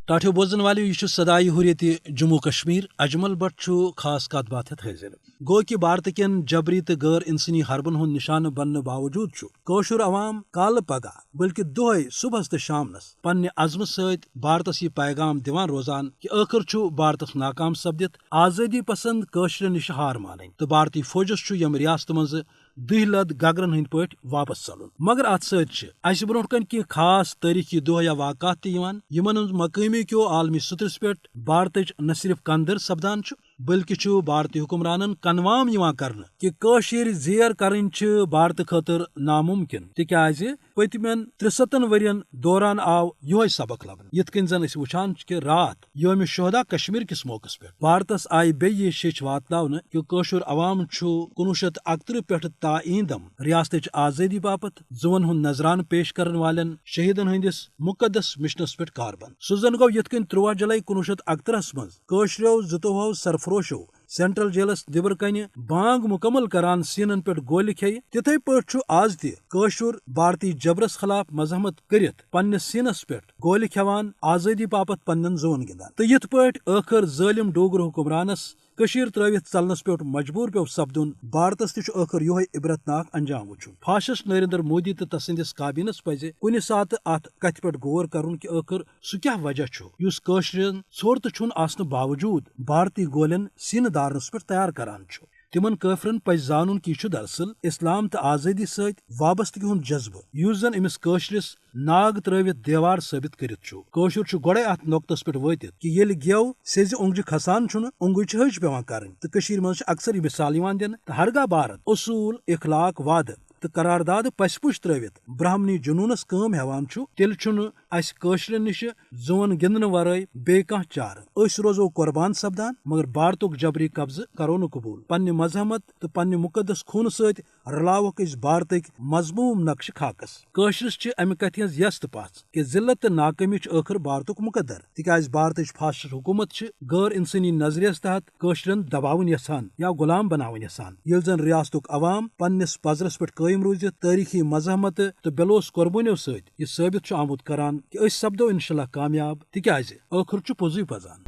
ٹاٹھو بوزن والو یہ صدائی حریت جموں کشمیر اجمل بٹ خاص کت بات ہتھ حاضر گو کہ بھارت کین جبری تو غیر انسانی حربن ہند نشانہ بننے باوجود کوشر عوام کال پگہ بلکہ دہے صبح تو شامنس پنہ عزم ست بھارتس یہ پیغام دیوان روزان کہ آخر بھارتس ناکام سپدت آزادی پسند قشر نش ہار مان تو بھارتی فوجس یم ریاست مز دہ لد گگرن ہند پہ واپس ژلن مگر ات ست برو کن کی خاص تاریخی دہ یا واقعات تمن مقامی کیو عالمی سطرس پہ بھارت نہ صرف قندر سپدان بلکہ بھارتی حکمرانن کنوام کرنے کہ کشیر زیر کرن بھارت خاطر ناممکن تکیاز پتمن 63 ورین دوران آو یہ سبق لبن یت کن زن وچان کہ رات یوم شہدا کشمیر کس موقع پہ بھارتس آئی بیہ شیچ واتن کہ قشر عوام 1971 پہ تا ایندم ریاست آزادی باپت زون ہند نذران پیش کرن والن شہیدن ہندس مقدس مشنس پہ کاربند سہ زن گو یت کن 13 جولائی 1971 مز قشرو زتوہو سرفروشو سینٹرل جیلس دبر کن بانگ مکمل کران سینن پہ گول کھے تتھے پہ آز تشر بھارتی جبرس خلاف مزاحمت کرت پنس سینس پہ گول کھوان آزادی باپت پنن زون گندان تو یت پہ آخر ظالم ڈوگر حکمرانس کشیر ترٲوِتھ ژلنس پہ مجبور پیو سپدن بھارتس تہ یہ عبرتناک انجام وچھن فاشسٹ نریندر مودی تو تسندس کابینس پزِ کُنہِ ساتہٕ ات کتھ پہ غور کرن کہ آخر سہ کیا وجہ اس قشرن ژھور تو چھن آسنہٕ باوجود بھارتی گولن سینہ دارنس پہ تیار کران تمن کافرن پز زانن کہ یہ دراصل اسلام تو آزادی ست وابستگی ہند جذبہ اس زن امس قشرس ناگ ترٲوِتھ دیوار ثابت کرت قشر گوڑے ات نقطس پہ وٲتِتھ کہ ییٚلہِ گیو سیزِ اونگجہِ کھسان اونگج ہج پیوان کرٕنۍ تو کشیر مز اکثر یہ مثال دن تو ہرگاہ بھارت اصول اخلاق وعدہ تو قرارداد پس پش ترٲوِتھ برہمنی جنونس کٲم ہیوان تیٚلہِ چھُنہٕ اسہِ کٲشرٮ۪ن نِش زون گندنہٕ ورٲے بیٚیہِ کانٛہہ چارٕ أسۍ روزو قربان سپدان مگر بھارتُک جبری قبضہٕ کرو نہٕ قبول پننہِ مذہمت تو پننہِ مقدس خوٗنہٕ سۭتۍ رلاوکھ أسۍ بھارتٕکۍ مضموٗم نقشہٕ خاکس کٲشرس چھِ امہِ کتھِ ہٕنٛز یس تہٕ پژھ کہ ذلت تہٕ ناکٲمی چھِ ٲخر بھارتُک مقدر تکیاز بھارتٕچ فاسسٹ حکومت چھِ غٲر انسٲنی نظریس تحت کٲشرٮ۪ن دباوٕنۍ یژھان یا غلام بناوٕنۍ یژھان ییٚلہِ زن ریاستُک عوام پننس پزرس پٮ۪ٹھ قٲیِم روٗزِتھ تٲریخی مزاحمت تو بلوس قربٲنیو سۭتۍ یہ ثٲبت آمُت کران کہ أسۍ سپدو انشاءاللہ کامیاب تکیاز ٲخر چھُ پوٚزُے پزان